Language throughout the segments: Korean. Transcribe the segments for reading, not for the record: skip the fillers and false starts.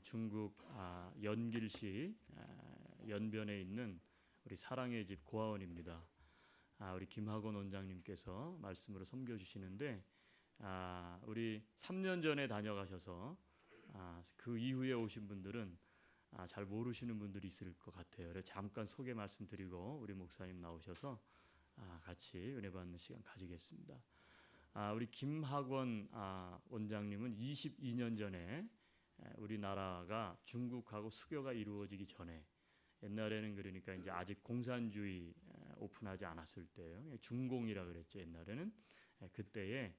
중국 연길시 연변에 있는 우리 사랑의 집 고아원입니다. 우리 김학원 원장님께서 말씀으로 섬겨주시는데 우리 3년 전에 다녀가셔서 그 이후에 오신 분들은 잘 모르시는 분들이 있을 것 같아요. 그래서 잠깐 소개 말씀드리고 우리 목사님 나오셔서 같이 은혜 받는 시간 가지겠습니다. 우리 김학원 원장님은 22년 전에 우리나라가 중국하고 수교가 이루어지기 전에, 옛날에는 그러니까 이제 아직 공산주의 오픈하지 않았을 때예요. 중공이라 그랬죠. 옛날에는 그때에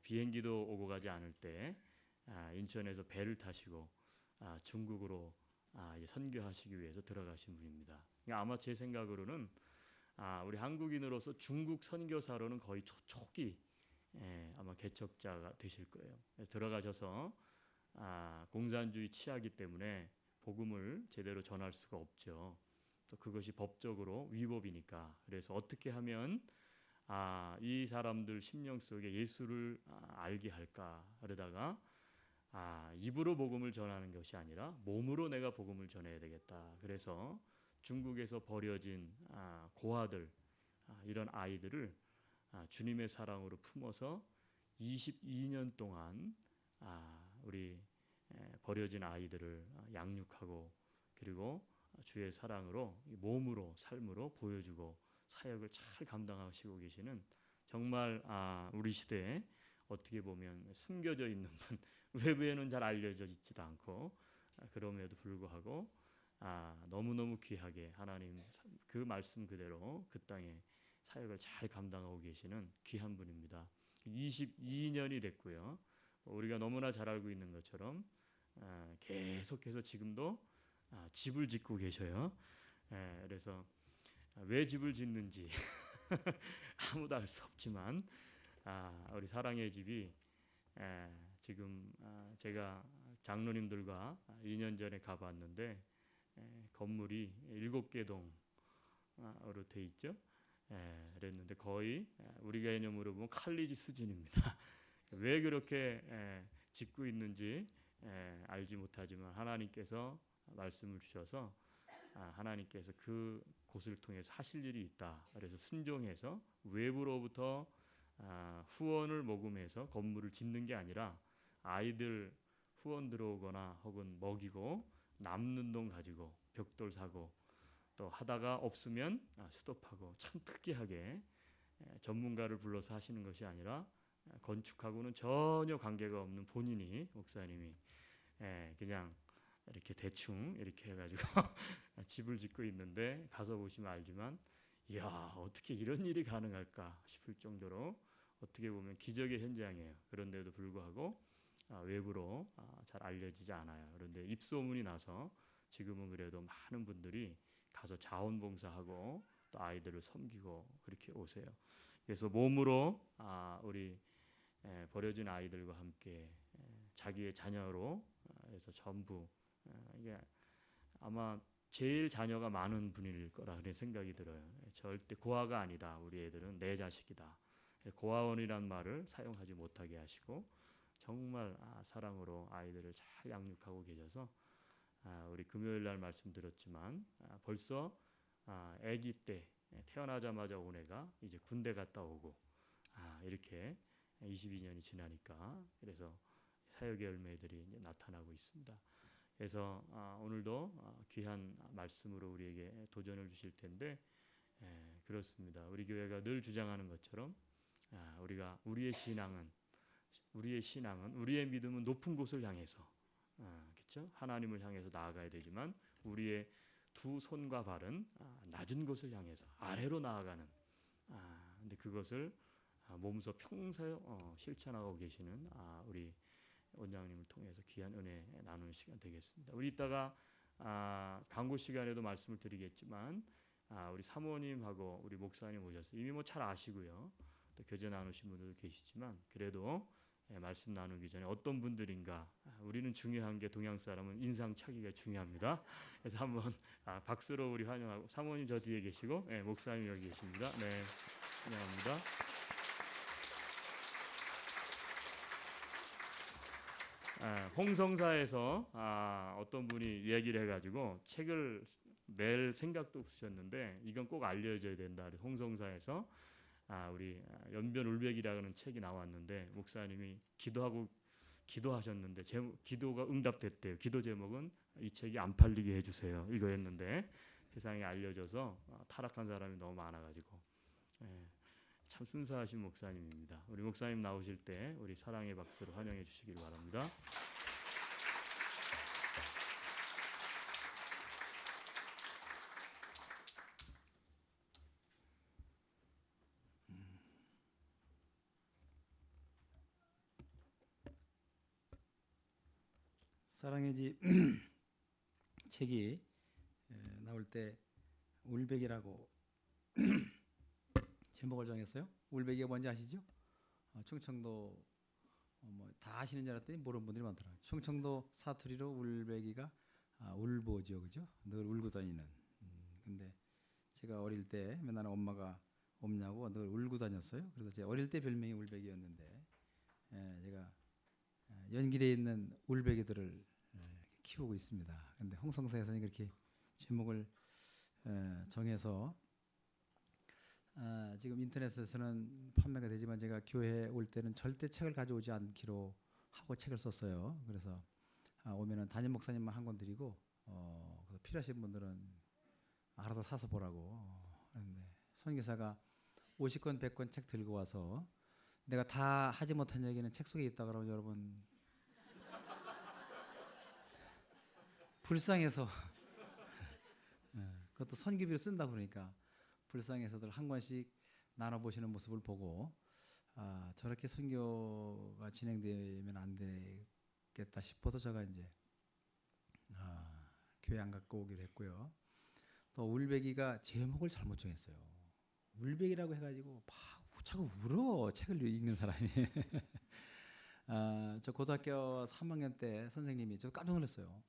비행기도 오고 가지 않을 때 인천에서 배를 타시고 중국으로 이제 선교하시기 위해서 들어가신 분입니다. 아마 제 생각으로는 우리 한국인으로서 중국 선교사로는 거의 초기 아마 개척자가 되실 거예요. 들어가셔서 공산주의 치하기 때문에 복음을 제대로 전할 수가 없죠. 또 그것이 법적으로 위법이니까. 그래서 어떻게 하면 이 사람들 심령 속에 예수를 알게 할까 그러다가 입으로 복음을 전하는 것이 아니라 몸으로 내가 복음을 전해야 되겠다. 그래서 중국에서 버려진 고아들, 이런 아이들을 주님의 사랑으로 품어서 22년 동안 우리 버려진 아이들을 양육하고, 그리고 주의 사랑으로 몸으로 삶으로 보여주고 사역을 잘 감당하시고 계시는, 정말 우리 시대에 어떻게 보면 숨겨져 있는 분, 외부에는 잘 알려져 있지도 않고 그럼에도 불구하고 너무너무 귀하게 하나님 그 말씀 그대로 그 땅에 사역을 잘 감당하고 계시는 귀한 분입니다. 22년이 됐고요. 우리가 너무나 잘 알고 있는 것처럼 계속해서 지금도 집을 짓고 계셔요. 그래서 왜 집을 짓는지 아무도 알 수 없지만 우리 사랑의 집이 지금 제가 장로님들과 2년 전에 가봤는데 건물이 7개 동으로 돼 있죠. 그랬는데 거의 우리 개념으로 보면 칼리지 수준입니다. 왜 그렇게 짓고 있는지 알지 못하지만 하나님께서 말씀을 주셔서 하나님께서 그 곳을 통해서 하실 일이 있다. 그래서 순종해서 외부로부터 후원을 모금해서 건물을 짓는 게 아니라 아이들 후원 들어오거나 혹은 먹이고 남는 돈 가지고 벽돌 사고 또 하다가 없으면 스톱하고, 참 특이하게 전문가를 불러서 하시는 것이 아니라 건축하고는 전혀 관계가 없는 본인이, 목사님이 그냥 이렇게 대충 이렇게 해가지고 집을 짓고 있는데, 가서 보시면 알지만 이야, 어떻게 이런 일이 가능할까 싶을 정도로 어떻게 보면 기적의 현장이에요. 그런데도 불구하고 외부로 잘 알려지지 않아요. 그런데 입소문이 나서 지금은 그래도 많은 분들이 가서 자원봉사하고 또 아이들을 섬기고 그렇게 오세요. 그래서 몸으로 우리 버려진 아이들과 함께 자기의 자녀로 해서 전부, 이게 아마 제일 자녀가 많은 분일 거라 그런 생각이 들어요. 절대 고아가 아니다. 우리 애들은 내 자식이다. 고아원이란 말을 사용하지 못하게 하시고 정말 사랑으로 아이들을 잘 양육하고 계셔서 우리 금요일 날 말씀드렸지만 벌써 아기 때 태어나자마자 온 애가 이제 군대 갔다 오고 이렇게 22년이 지나니까, 그래서 사역의 열매들이 이제 나타나고 있습니다. 그래서 오늘도 귀한 말씀으로 우리에게 도전을 주실 텐데, 그렇습니다. 우리 교회가 늘 주장하는 것처럼 우리의 신앙은 우리의 믿음은 높은 곳을 향해서, 그렇죠? 하나님을 향해서 나아가야 되지만 우리의 두 손과 발은 낮은 곳을 향해서 아래로 나아가는, 근데 그것을 몸소 평소에 실천하고 계시는 우리 원장님을 통해서 귀한 은혜 나누는 시간 되겠습니다. 우리 이따가 강구 시간에도 말씀을 드리겠지만 우리 사모님하고 우리 목사님 오셔서 이미 잘 아시고요. 또 교제 나누신 분들도 계시지만 그래도 말씀 나누기 전에 어떤 분들인가, 우리는 중요한 게 동양 사람은 인상착의가 중요합니다. 그래서 한번 박수로 우리 환영하고, 사모님 저 뒤에 계시고 목사님 여기 계십니다. 네, 환영합니다. 홍성사에서 어떤 분이 이야기를 해가지고 책을 낼 생각도 없으셨는데 이건 꼭 알려져야 된다. 홍성사에서 우리 연변 울백이라는 책이 나왔는데 목사님이 기도하셨는데 기도가 응답됐대요. 기도 제목은 이 책이 안 팔리게 해주세요. 이거였는데 세상에 알려져서 타락한 사람이 너무 많아가지고 참 순수하신 목사님입니다. 우리 목사님 나오실 때 우리 사랑의 박수로 환영해 주시기를 바랍니다. 사랑의 집 책이 나올 때 울백이라고 제목을 정했어요. 울백이가 뭔지 아시죠? 충청도 다 아시는 줄 알았더니 모르는 분들이 많더라고요. 충청도 사투리로 울백이가 울보죠, 그죠? 늘 울고 다니는. 근데 제가 어릴 때 맨날 엄마가 없냐고 늘 울고 다녔어요. 그래서 제 어릴 때 별명이 울백이었는데 제가 연길에 있는 울백이들을 키우고 있습니다. 근데 홍성사에서는 그렇게 제목을 정해서 지금 인터넷에서는 판매가 되지만 제가 교회에 올 때는 절대 책을 가져오지 않기로 하고 책을 썼어요. 그래서 오면은 담임 목사님만 한 권 드리고 필요하신 분들은 알아서 사서 보라고. 그런데 선교사가 50권 100권 책 들고 와서 내가 다 하지 못한 얘기는 책 속에 있다 그러면 여러분 불쌍해서 그것도 선교비로 쓴다 그러니까 불쌍해서들 한 권씩 나눠보시는 모습을 보고 저렇게 선교가 진행되면 안 되겠다 싶어서 제가 이제 교회 안 갖고 오기로 했고요. 또 울백이가 제목을 잘못 정했어요. 울백이라고 해가지고 자꾸 울어 책을 읽는 사람이. 저 고등학교 3학년 때 선생님이 저 깜짝 놀랐어요.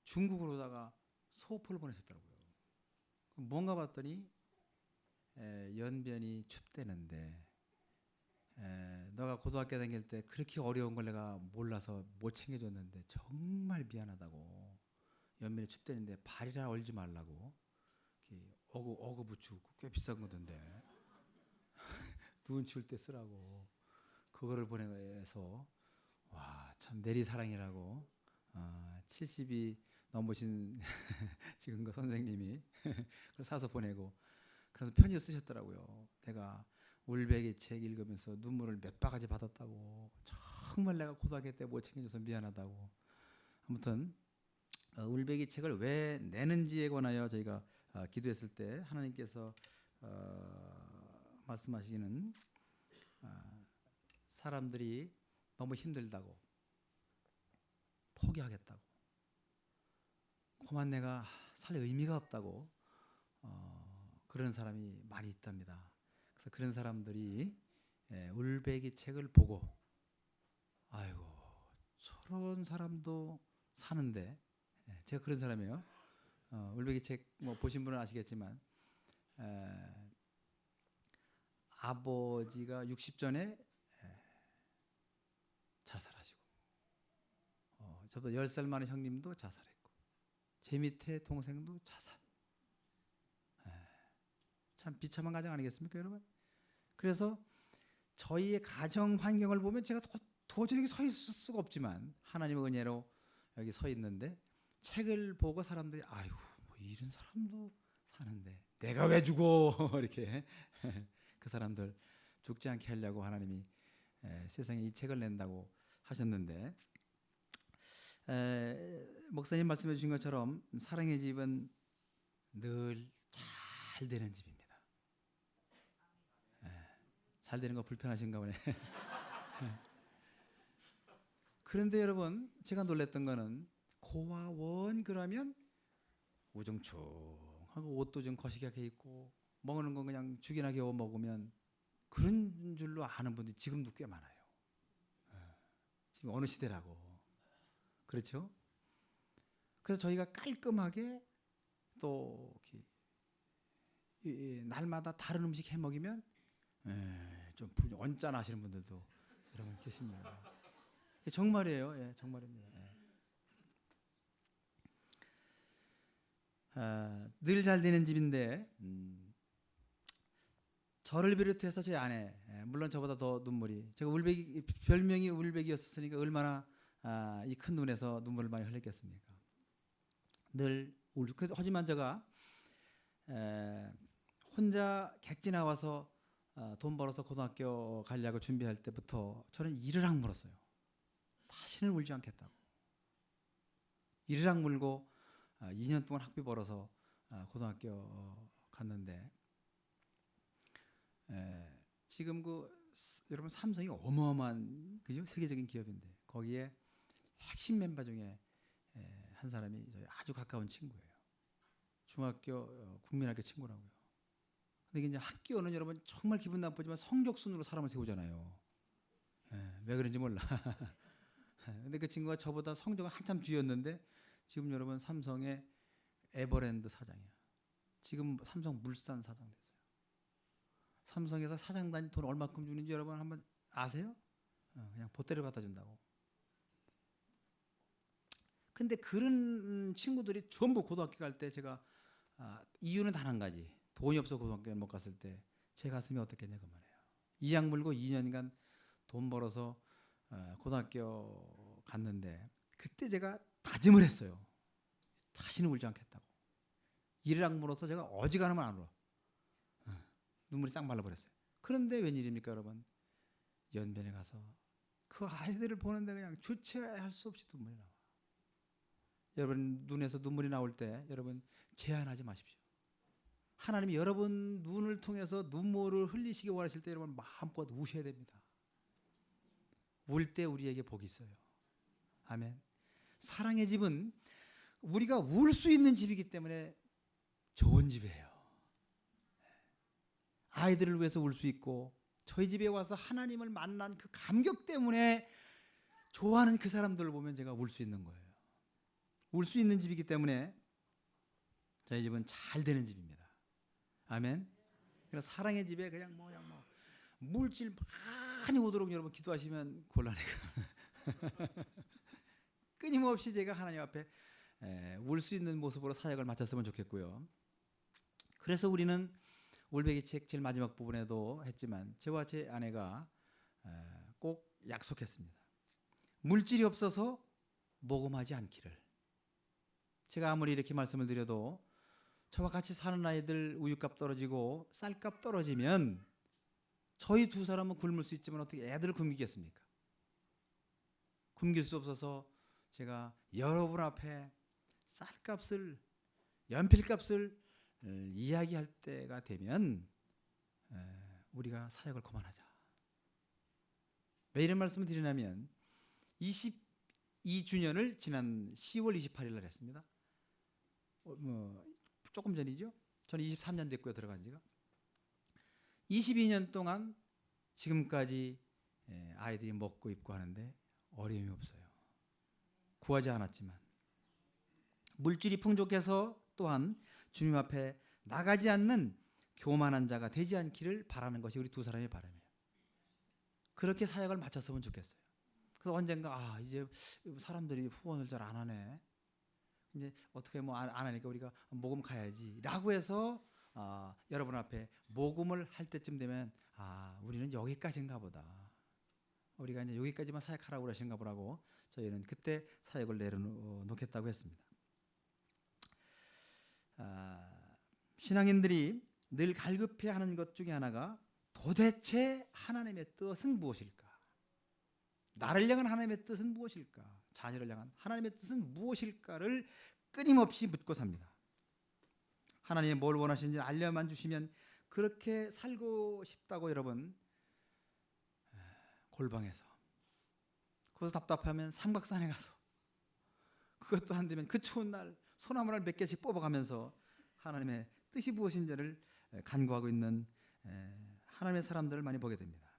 중국어로다가 소포를 보내셨더라고요. 뭔가 봤더니 연변이 춥대는데 너가 고등학교 다닐 때 그렇게 어려운 걸 내가 몰라서 못 챙겨줬는데 정말 미안하다고. 연변이 춥대는데 발이라 얼지 말라고. 어그 부추 꽤 비싼 거던데 눈 추울 때 쓰라고 그거를 보내서 와 참 내리사랑이라고 70이 넘으신 지금 그 선생님이 그걸 사서 보내고 그래서 편지 쓰셨더라고요. 내가 울백이 책 읽으면서 눈물을 몇 바가지 받았다고. 정말 내가 고등학교 때 못 챙겨줘서 미안하다고. 아무튼 울백이 책을 왜 내는지에 관하여 저희가 기도했을 때 하나님께서 말씀하시기는 사람들이 너무 힘들다고 포기하겠다고 그만 내가 살 의미가 없다고 그런 사람이 많이 있답니다. 그래서 그런 사람들이 울백이 책을 보고 아이고 저런 사람도 사는데 제가 그런 사람이에요. 울백이 책 뭐 보신 분은 아시겠지만 아버지가 60전에 자살하시고 저도 10살 많은 형님도 자살했고 제 밑에 동생도 자살. 참 비참한 가정 아니겠습니까 여러분? 그래서 저희의 가정 환경을 보면 제가 도저히 여기 서 있을 수가 없지만 하나님의 은혜로 여기 서 있는데 책을 보고 사람들이 아이고 뭐 이런 사람도 사는데 내가 왜 죽어 이렇게 그 사람들 죽지 않게 하려고 하나님이 세상에 이 책을 낸다고 하셨는데 목사님 말씀해 주신 것처럼 사랑의 집은 늘 잘 되는 집입니다. 잘 되는 거 불편하신가 보네. 그런데 여러분 제가 놀랬던 거는 고와 원 그러면 우중충하고 옷도 좀 거시기하게 입고 먹는 건 그냥 죽이나 겨워 먹으면 그런 줄로 아는 분들이 지금도 꽤 많아요. 지금 어느 시대라고. 그렇죠? 그래서 저희가 깔끔하게 또 날마다 다른 음식 해 먹이면 좀 언짢아 하시는 분들도 여러분 계십니다. 정말이에요. 예, 정말입니다. 늘 잘 되는 집인데 저를 비롯해서 제 아내, 물론 저보다 더 눈물이, 제가 울베기, 별명이 울베기였으니까 얼마나 이 큰 눈에서 눈물을 많이 흘렸겠습니까. 늘 울고. 하지만 제가 혼자 객지 나와서 돈 벌어서 고등학교 가려고 준비할 때부터 저는 이를 악물었어요. 다시는 울지 않겠다고. 이를 악물고 2년 동안 학비 벌어서 고등학교 갔는데, 지금 여러분 삼성이 어마어마한, 그죠? 세계적인 기업인데 거기에 핵심 멤버 중에 한 사람이 저희 아주 가까운 친구예요. 중학교 국민학교 친구라고요. 근데 이제 학교는 여러분 정말 기분 나쁘지만 성적 순으로 사람을 세우잖아요. 왜 그런지 몰라. 근데 그 친구가 저보다 성적은 한참 뒤였는데 지금 여러분 삼성의 에버랜드 사장이야. 지금 삼성 물산 사장 됐어요. 삼성에서 사장단이 돈 얼마큼 주는지 여러분 한번 아세요? 그냥 보따리를 갖다 준다고. 근데 그런 친구들이 전부 고등학교 갈 때 제가 이유는 단 한 가지. 돈이 없어 고등학교에 못 갔을 때 제 가슴이 어떻겠냐 그 말이에요. 이악 물고 2년간 돈 벌어서 고등학교 갔는데 그때 제가 다짐을 했어요. 다시는 울지 않겠다고. 이를 악물어서 제가 어지간하면 안 울어. 눈물이 싹 말라버렸어요. 그런데 웬일입니까 여러분. 연변에 가서 그 아이들을 보는데 그냥 주체할 수 없이 눈물이 나와. 여러분 눈에서 눈물이 나올 때 여러분 제한하지 마십시오. 하나님이 여러분 눈을 통해서 눈물을 흘리시기 원하실 때 여러분 마음껏 우셔야 됩니다. 울 때 우리에게 복이 있어요. 아멘. 사랑의 집은 우리가 울 수 있는 집이기 때문에 좋은 집이에요. 아이들을 위해서 울 수 있고, 저희 집에 와서 하나님을 만난 그 감격 때문에 좋아하는 그 사람들을 보면 제가 울 수 있는 거예요. 울 수 있는 집이기 때문에 저희 집은 잘 되는 집입니다. 아멘. 그래서 사랑의 집에 그냥 물질 많이 오도록 여러분 기도하시면 곤란해요. 끊임없이 제가 하나님 앞에 울 수 있는 모습으로 사역을 마쳤으면 좋겠고요. 그래서 우리는 울베기 책 제일 마지막 부분에도 했지만 저와 제 아내가 꼭 약속했습니다. 물질이 없어서 모금하지 않기를. 제가 아무리 이렇게 말씀을 드려도 저와 같이 사는 아이들 우유값 떨어지고 쌀값 떨어지면 저희 두 사람은 굶을 수 있지만 어떻게 애들을 굶기겠습니까? 굶길 수 없어서 제가 여러분 앞에 쌀값을, 연필값을 이야기할 때가 되면 우리가 사역을 그만하자. 왜 이런 말씀을 드리냐면 22주년을 지난 10월 28일 날 했습니다. 조금 전이죠. 저는 23년 됐고요. 들어간 지가 22년 동안 지금까지 아이들이 먹고 입고 하는데 어려움이 없어요. 구하지 않았지만 물질이 풍족해서 또한 주님 앞에 나가지 않는 교만한 자가 되지 않기를 바라는 것이 우리 두 사람의 바람이에요. 그렇게 사역을 마쳤으면 좋겠어요. 그래서 언젠가 이제 사람들이 후원을 잘 안 하네. 이제 어떻게 안 하니까 우리가 모금 가야지라고 해서 여러분 앞에 모금을 할 때쯤 되면 우리는 여기까지인가 보다. 우리가 이제 여기까지만 사역하라고 그러신가 보라고 저희는 그때 사역을 내려놓겠다고 했습니다. 신앙인들이 늘 갈급해하는 것 중에 하나가 도대체 하나님의 뜻은 무엇일까? 나를 향한 하나님의 뜻은 무엇일까? 자녀를 향한 하나님의 뜻은 무엇일까를 끊임없이 묻고 삽니다. 하나님이 뭘 원하시는지 알려만 주시면 그렇게 살고 싶다고 여러분 골방에서, 거기서 답답하면 삼각산에 가서, 그것도 안 되면 그 추운 날 소나무를 몇 개씩 뽑아가면서 하나님의 뜻이 무엇인지를 간구하고 있는 하나님의 사람들을 많이 보게 됩니다.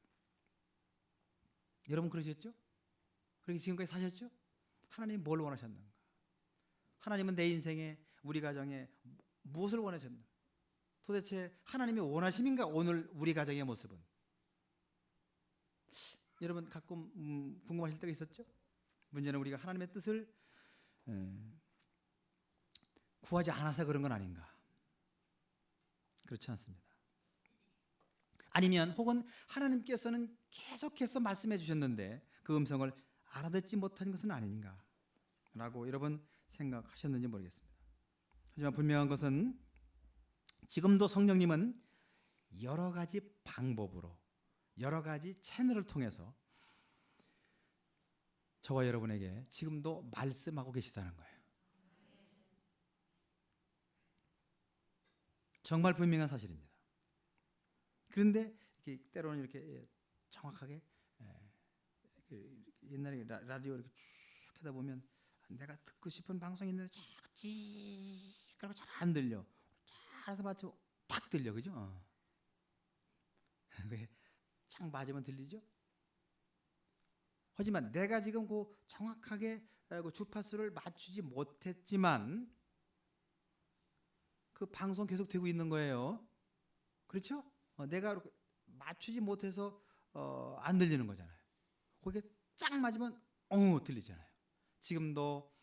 여러분 그러셨죠? 그렇게 지금까지 사셨죠? 하나님이 뭘 원하셨는가? 하나님은 내 인생에, 우리 가정에 무엇을 원하셨는가? 도대체 하나님이 원하심인가? 오늘 우리 가정의 모습은? 여러분 가끔 궁금하실 때가 있었죠? 문제는 우리가 하나님의 뜻을 구하지 않아서 그런 건 아닌가? 그렇지 않습니다. 아니면 혹은 하나님께서는 계속해서 말씀해 주셨는데 그 음성을 알아듣지 못한 것은 아닌가? 라고 여러분 생각하셨는지 모르겠습니다. 하지만 분명한 것은 지금도 성령님은 여러 가지 방법으로 여러 가지 채널을 통해서 저와 여러분에게 지금도 말씀하고 계시다는 거예요. 정말 분명한 사실입니다. 그런데 이렇게 때로는 이렇게 정확하게 옛날에 라디오 이렇게 쭉 하다 보면 내가 듣고 싶은 방송이 있는데 자꾸 찌 그러고 잘 안 들려. 잘해서 맞춰 딱 들려, 그죠? 그게 쫙 맞으면 들리죠? 하지만 내가 지금 그 정확하게 그 주파수를 맞추지 못했지만 그 방송 계속 되고 있는 거예요. 그렇죠? 내가 맞추지 못해서 안 들리는 거잖아요. 거기에 쫙 맞으면 들리잖아요. 지금도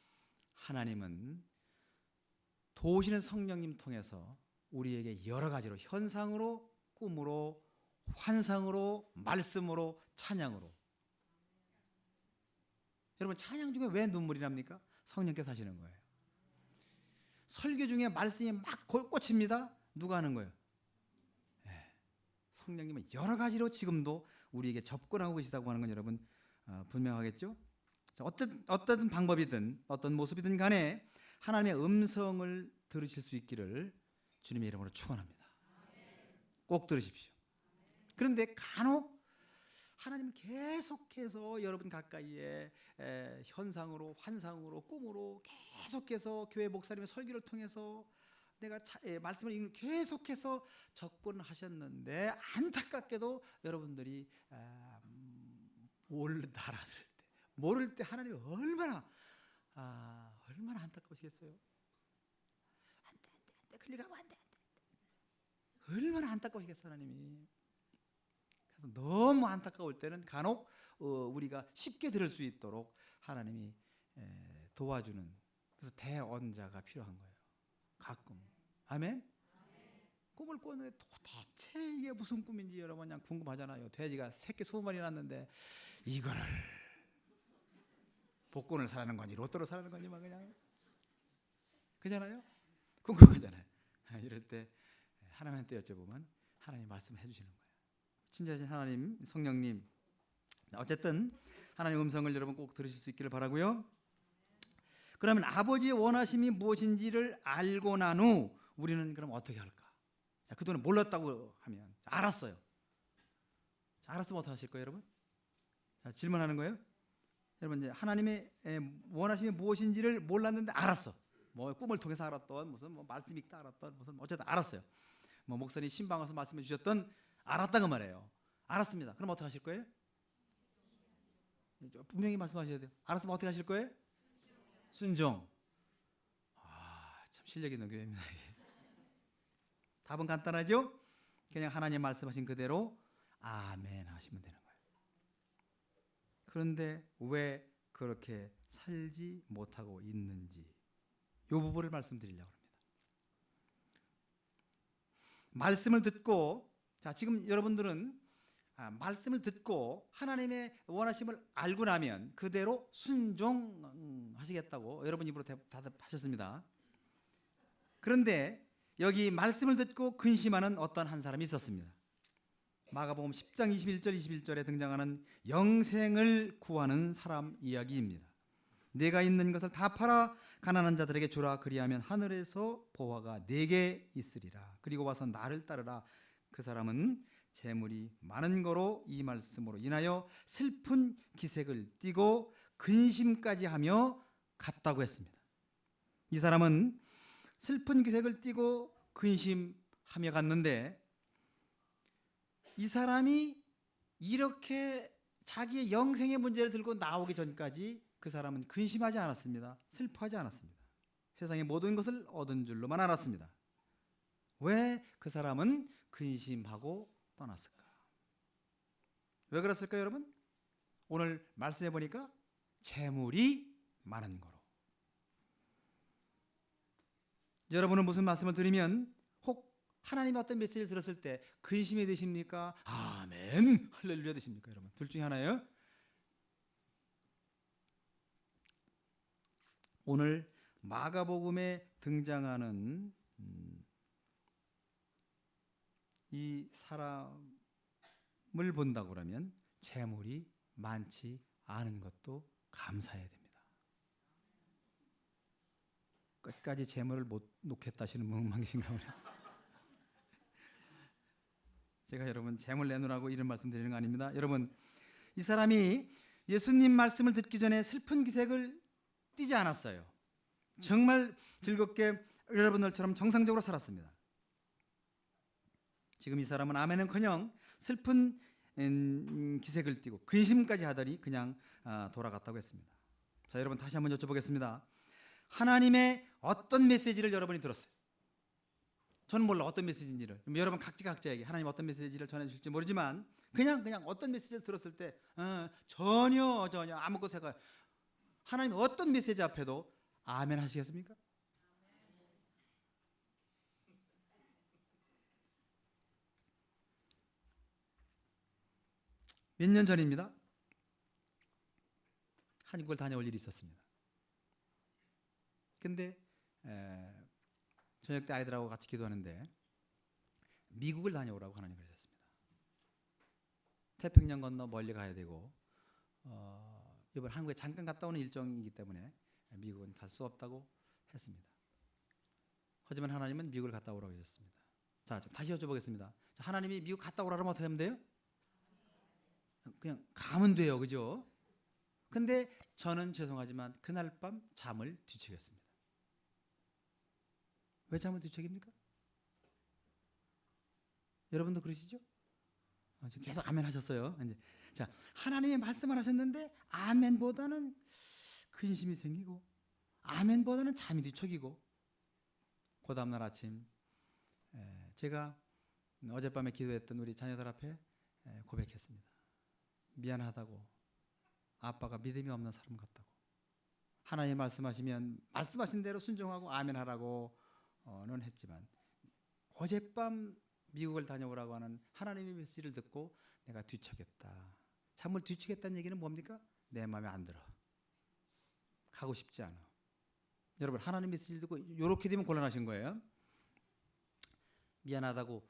하나님은 도우시는 성령님 통해서 우리에게 여러 가지로 현상으로, 꿈으로, 환상으로, 말씀으로, 찬양으로. 여러분 찬양 중에 왜 눈물이 납니까? 성령께서 하시는 거예요. 설교 중에 말씀이 막 꽂힙니다. 누가 하는 거예요? 성령님은 여러 가지로 지금도 우리에게 접근하고 계시다고 하는 건 여러분 분명하겠죠? 어떤 방법이든 어떤 모습이든 간에 하나님의 음성을 들으실 수 있기를 주님의 이름으로 축원합니다. 꼭 들으십시오. 그런데 간혹 하나님은 계속해서 여러분 가까이에 현상으로, 환상으로, 꿈으로 계속해서 교회 목사님의 설교를 통해서 내가 말씀을 읽는 계속해서 접근하셨는데 안타깝게도 여러분들이 알아들을 때, 모를 때 하나님이 얼마나 안타까우시겠어요? 안 돼, 클릭하면 안 돼. 얼마나 안타까우시겠어요, 하나님이. 그래서 너무 안타까울 때는 간혹 우리가 쉽게 들을 수 있도록 하나님이 도와주는, 그래서 대언자가 필요한 거예요. 가끔. 아멘? 꿈을 꿨는데 도대체 이게 무슨 꿈인지 여러분 그냥 궁금하잖아요. 돼지가 새끼 20마리 낳았는데 이거를 복권을 사라는 건지 로또를 사라는 건지 막 그냥 그잖아요. 궁금하잖아요. 이럴 때 하나님한테 여쭤보면 하나님 말씀해 주시는 거예요. 친절하신 하나님, 성령님, 어쨌든 하나님 음성을 여러분 꼭 들으실 수 있기를 바라고요. 그러면 아버지의 원하심이 무엇인지를 알고 난 후 우리는 그럼 어떻게 할까? 자, 그동안 몰랐다고 하면 알았어요. 자, 알았으면 어떻게 하실 거예요, 여러분? 자, 질문하는 거예요. 여러분 이제 하나님의 원하심이 무엇인지를 몰랐는데 알았어. 뭐 꿈을 통해서 알았던, 무슨 뭐 말씀 읽다 알았던, 무슨 어쨌든 알았어요. 뭐 목사님 신방 와서 말씀해 주셨던 알았다고 말해요. 알았습니다. 그럼 어떻게 하실 거예요? 분명히 말씀하셔야 돼요. 알았으면 어떻게 하실 거예요? 순종. 참 실력 있는 교회입니다. 답은 간단하죠? 그냥 하나님 말씀하신 그대로 아멘 하시면 되는 거예요. 그런데 왜 그렇게 살지 못하고 있는지 이 부분을 말씀드리려고 합니다. 말씀을 듣고, 자, 지금 여러분들은 말씀을 듣고 하나님의 원하심을 알고 나면 그대로 순종하시겠다고 여러분 입으로 대답하셨습니다. 그런데 여기 말씀을 듣고 근심하는 어떤 한 사람이 있었습니다. 마가복음 10장 21절 21절에 등장하는 영생을 구하는 사람 이야기입니다. 내가 있는 것을 다 팔아 가난한 자들에게 주라. 그리하면 하늘에서 보화가 내게 있으리라. 그리고 와서 나를 따르라. 그 사람은 재물이 많은 거로 이 말씀으로 인하여 슬픈 기색을 띠고 근심까지 하며 갔다고 했습니다. 이 사람은 슬픈 기색을 띠고 근심하며 갔는데 이 사람이 이렇게 자기의 영생의 문제를 들고 나오기 전까지 그 사람은 근심하지 않았습니다. 슬퍼하지 않았습니다. 세상의 모든 것을 얻은 줄로만 알았습니다. 왜 그 사람은 근심하고 떠났을까? 왜 그랬을까요, 여러분? 오늘 말씀해 보니까 재물이 많은 거로. 여러분은 무슨 말씀을 드리면 혹 하나님의 어떤 메시지를 들었을 때 근심이 되십니까? 아멘 할렐루야 되십니까? 여러분 둘 중에 하나예요. 오늘 마가복음에 등장하는 이 사람을 본다고 그러면 재물이 많지 않은 것도 감사해야 됩니다. 끝까지 재물을 못 놓겠다 하시는 분만 계신가 보네요. 제가 여러분 재물 내놓으라고 이런 말씀 드리는 거 아닙니다. 여러분 이 사람이 예수님 말씀을 듣기 전에 슬픈 기색을 띠지 않았어요. 정말 즐겁게 여러분들처럼 정상적으로 살았습니다. 지금 이 사람은 아멘은커녕 슬픈 기색을 띠고 근심까지 하더니 그냥 돌아갔다고 했습니다. 자, 여러분 다시 한번 여쭤보겠습니다. 하나님의 어떤 메시지를 여러분이 들었어요? 저는 몰라 어떤 메시지인지를. 여러분 각자에게 하나님 어떤 메시지를 전해주실지 모르지만 그냥 어떤 메시지를 들었을 때 전혀 아무것도 생각. 하나님 어떤 메시지 앞에도 아멘 하시겠습니까? 몇 년 전입니다. 한국을 다녀올 일이 있었습니다. 근데 저녁 때 아이들하고 같이 기도하는데 미국을 다녀오라고 하나님 그러셨습니다. 태평양 건너 멀리 가야 되고 이번 한국에 잠깐 갔다 오는 일정이기 때문에 미국은 갈 수 없다고 했습니다. 하지만 하나님은 미국을 갔다 오라고 하셨습니다. 자, 좀 다시 여쭤보겠습니다. 자, 하나님이 미국 갔다 오라면 어떻게 하면 돼요? 그냥 가면 돼요, 그죠? 근데 저는 죄송하지만 그날 밤 잠을 뒤척였습니다. 왜 잠을 뒤척입니까? 여러분도 그러시죠? 지금 계속 아멘 하셨어요. 이제 자, 하나님의 말씀을 하셨는데 아멘보다는 근심이 생기고 아멘보다는 잠이 뒤척이고 그 다음날 아침 제가 어젯밤에 기도했던 우리 자녀들 앞에 고백했습니다. 미안하다고, 아빠가 믿음이 없는 사람 같다고, 하나님 말씀하시면 말씀하신 대로 순종하고 아멘하라고는 했지만 어젯밤 미국을 다녀오라고 하는 하나님의 메시지를 듣고 내가 뒤척였다. 잠을 뒤척였다는 얘기는 뭡니까? 내 마음에 안 들어, 가고 싶지 않아. 여러분 하나님 메시지를 듣고 이렇게 되면 곤란하신 거예요. 미안하다고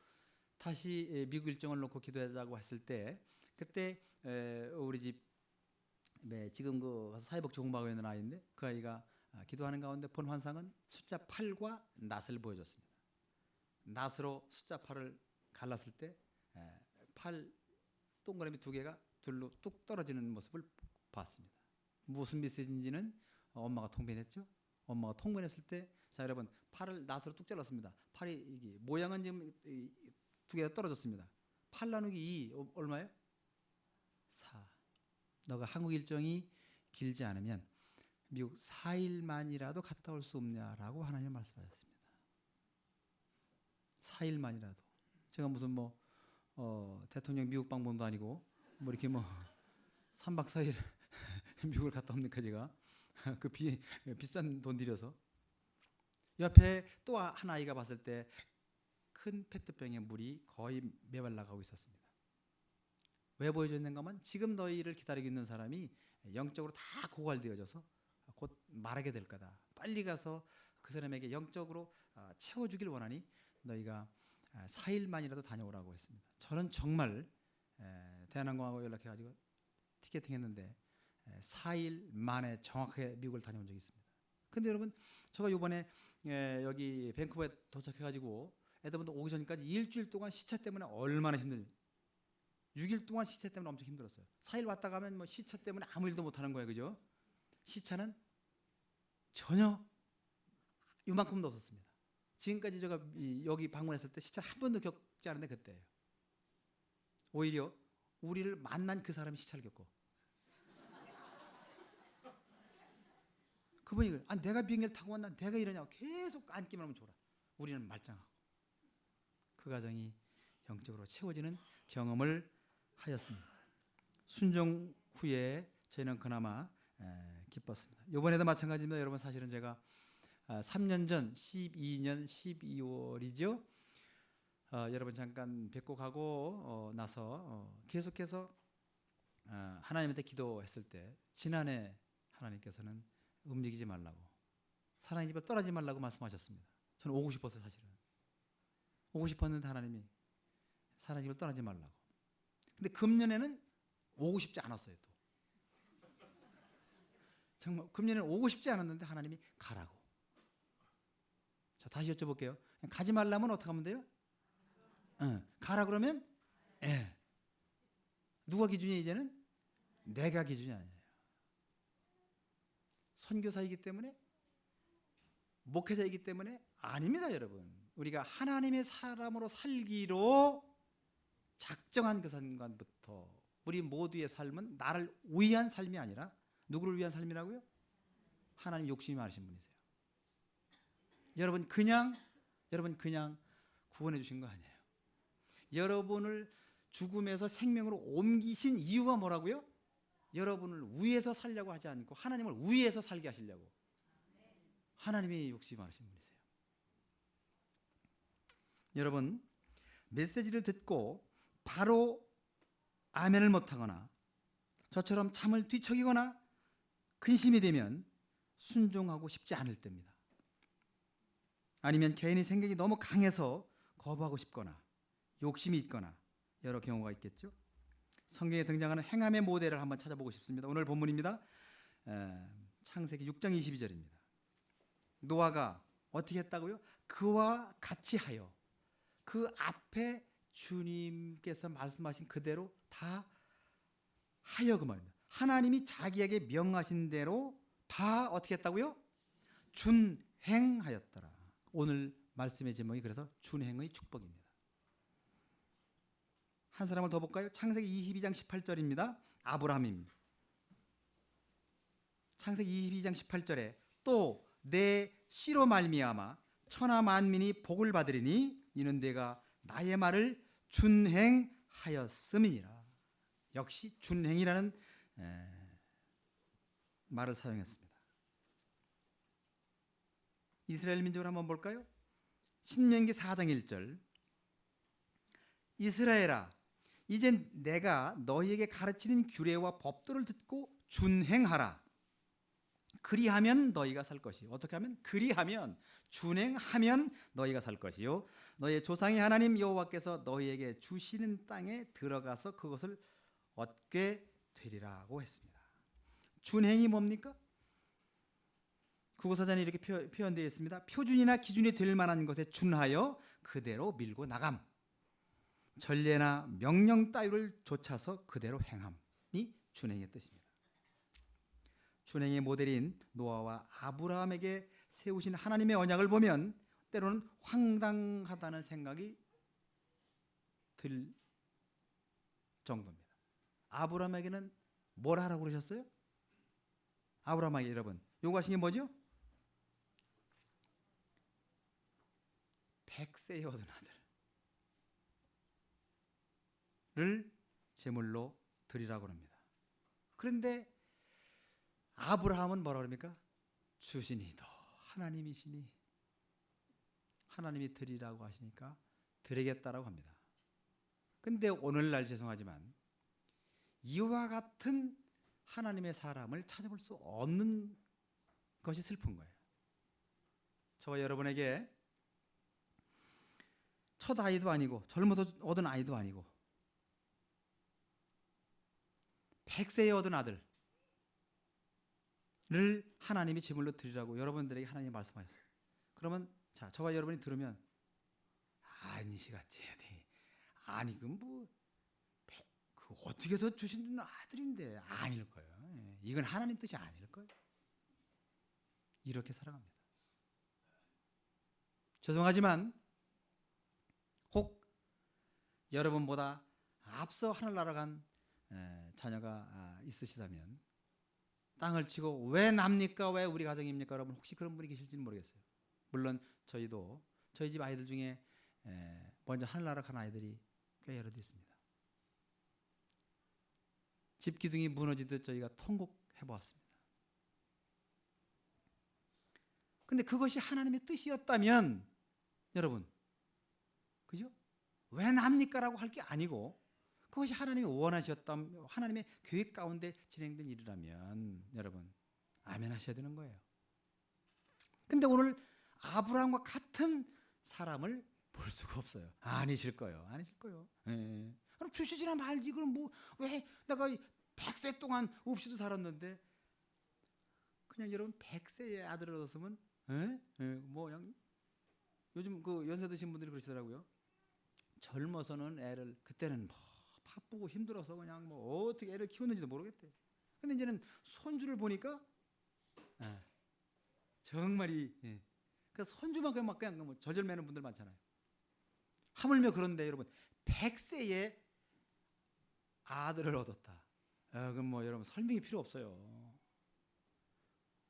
다시 미국 일정을 놓고 기도하자고 했을 때 그때 우리 집 지금 그 사회복지 공부하고 있는 아이인데 그 아이가 기도하는 가운데 본 환상은 숫자 8과 낫을 보여줬습니다. 낫으로 숫자 8을 갈랐을 때 8 동그라미 2개가 둘로 뚝 떨어지는 모습을 봤습니다. 무슨 메시지인지는 엄마가 통변했죠. 엄마가 통변했을 때 자 여러분 8을 낫으로 뚝 잘랐습니다. 8이 이게 모양은 지금 2개가 떨어졌습니다. 8 나누기 2 얼마예요? 4. 너가 한국 일정이 길지 않으면 미국 4일만이라도 갔다 올 수 없냐라고 하나님 말씀하셨습니다. 4일만이라도. 제가 무슨 대통령 미국 방문도 아니고 이렇게 3박 4일 미국을 갔다 옵니까 제가? 그 비싼 돈 들여서. 옆에 또 한 아이가 봤을 때 큰 페트병에 물이 거의 메말라가고 있었습니다. 왜 보여줬는가 하면 지금 너희를 기다리고 있는 사람이 영적으로 다 고갈되어져서 곧 말하게 될 거다. 빨리 가서 그 사람에게 영적으로 채워주길 원하니 너희가 4일만이라도 다녀오라고 했습니다. 저는 정말 대한항공하고 연락해가지고 티켓팅했는데 4일 만에 정확하게 미국을 다녀온 적이 있습니다. 근데 여러분 제가 이번에 여기 밴쿠버에 도착해가지고 애들분들 오기 전까지 일주일 동안 시차 때문에 얼마나 힘든지 6일 동안 시차 때문에 엄청 힘들었어요. 4일 왔다 가면 시차 때문에 아무 일도 못하는 거예요, 그죠? 시차는 전혀 이만큼도 없었습니다. 지금까지 제가 여기 방문했을 때 시차 한 번도 겪지 않은데 그때예요. 오히려 우리를 만난 그 사람이 시차를 겪고 그분이 내가 비행기를 타고 왔나 내가 이러냐고 계속 앉기만 하면 좋아. 우리는 말짱하고 그 과정이 영적으로 채워지는 경험을 하였습니다. 순종 후에 저희는 그나마 기뻤습니다. 이번에도 마찬가지입니다. 여러분 사실은 제가 3년 전 12년 12월이죠. 여러분 잠깐 뵙고 가고 나서 계속해서 하나님한테 기도했을 때 지난해 하나님께서는 움직이지 말라고, 사랑의 집을 떠나지 말라고 말씀하셨습니다. 저는 오고 싶었어요. 사실은 오고 싶었는데 하나님이 사랑의 집을 떠나지 말라고. 근데 금년에는 오고 싶지 않았어요. 또 정말 금년에는 오고 싶지 않았는데 하나님이 가라고. 자, 다시 여쭤볼게요. 가지 말라면 어떻게 하면 돼요? 가라 그러면 누가 기준이에요? 이제는 내가 기준이 아니에요. 선교사이기 때문에, 목회자이기 때문에 아닙니다. 여러분, 우리가 하나님의 사람으로 살기로 작정한 그 순간부터 우리 모두의 삶은 나를 위한 삶이 아니라 누구를 위한 삶이라고요? 하나님 욕심이 많으신 분이세요. 여러분 그냥 구원해 주신 거 아니에요. 여러분을 죽음에서 생명으로 옮기신 이유가 뭐라고요? 여러분을 위해서 살려고 하지 않고 하나님을 위해서 살게 하시려고. 하나님이 욕심이 많으신 분이세요. 여러분, 메시지를 듣고 바로 아멘을 못하거나 저처럼 잠을 뒤척이거나 근심이 되면 순종하고 싶지 않을 때입니다. 아니면 개인의 생각이 너무 강해서 거부하고 싶거나 욕심이 있거나 여러 경우가 있겠죠. 성경에 등장하는 행함의 모델을 한번 찾아보고 싶습니다. 오늘 본문입니다. 창세기 6장 22절입니다. 노아가 어떻게 했다고요? 그와 같이 하여, 그 앞에 주님께서 말씀하신 그대로 다 하여, 그 말입니다. 하나님이 자기에게 명하신 대로 다 어떻게 했다고요? 준행하였더라. 오늘 말씀의 제목이 그래서 준행의 축복입니다. 한 사람을 더 볼까요? 창세기 22장 18절입니다. 아브라함입니다. 창세기 22장 18절에 또 내 씨로 말미암아 천하 만민이 복을 받으리니 이는 내가 나의 말을 준행하였음이니라. 역시 준행이라는 말을 사용했습니다. 이스라엘 민족을 한번 볼까요? 신명기 4장 1절. 이스라엘아, 이제 내가 너희에게 가르치는 규례와 법도를 듣고 준행하라. 그리하면 너희가 살 것이요. 어떻게 하면? 그리하면, 준행하면 너희가 살 것이요. 너희의 조상의 하나님 여호와께서 너희에게 주시는 땅에 들어가서 그것을 얻게 되리라고 했습니다. 준행이 뭡니까? 국어사전에 이렇게 표현되어 있습니다. 표준이나 기준이 될 만한 것에 준하여 그대로 밀고 나감. 전례나 명령 따위를 좇아서 그대로 행함이 준행의 뜻입니다. 준행의 모델인 노아와 아브라함에게 세우신 하나님의 언약을 보면 때로는 황당하다는 생각이 들 정도입니다. 아브라함에게는 뭘 하라고 그러셨어요? 아브라함에게 여러분 요구하신 게 뭐죠? 100세에 얻은 아들을 제물로 드리라고 합니다. 그런데 아브라함은 뭐라 그럽니까? 주시니도 하나님이시니 하나님이 드리라고 하시니까 드리겠다라고 합니다. 근데 오늘날 죄송하지만 이와 같은 하나님의 사람을 찾아볼 수 없는 것이 슬픈 거예요. 저와 여러분에게 첫 아이도 아니고 젊어서 얻은 아이도 아니고 100세에 얻은 아들을 하나님이 제물로 드리라고 여러분들에게 하나님이 말씀하셨어요. 그러면 자, 저와 여러분이 들으면 아니시같이 해야 돼. 아니 그 어떻게 해서 주신 아들인데 아닐 거예요. 이건 하나님 뜻이 아닐 거예요. 이렇게 살아갑니다. 죄송하지만 혹 여러분보다 앞서 하늘나라 간 자녀가 있으시다면 땅을 치고 왜 납니까? 왜 우리 가정입니까? 여러분 혹시 그런 분이 계실지는 모르겠어요. 물론 저희도 저희 집 아이들 중에 먼저 하늘나라 간 아이들이 꽤 여럿 있습니다. 집 기둥이 무너지듯 저희가 통곡해 보았습니다. 근데 그것이 하나님의 뜻이었다면 여러분, 그죠? 왜 납니까라고 할 게 아니고 그것이 하나님이 원하셨다면, 하나님의 계획 가운데 진행된 일이라면 여러분 아멘 하셔야 되는 거예요. 근데 오늘 아브라함과 같은 사람을 볼 수가 없어요. 아니실 거예요. 아니실 거예요. 예. 그럼 주시지나 말지. 그럼 뭐 왜 내가 100세 동안 없이도 살았는데 그냥 여러분 100세의 아들을 얻었으면 뭐 그냥 요즘 그 연세 드신 분들이 그러시더라고요. 젊어서는 애를 그때는 뭐 바쁘고 힘들어서 그냥 뭐 어떻게 애를 키웠는지도 모르겠대. 근데 이제는 손주를 보니까 정말 그 손주만큼 막 그냥 뭐 저절매는 분들 많잖아요. 하물며 그런데 여러분 100세에 아들을 얻었다. 그럼 뭐 여러분 설명이 필요 없어요.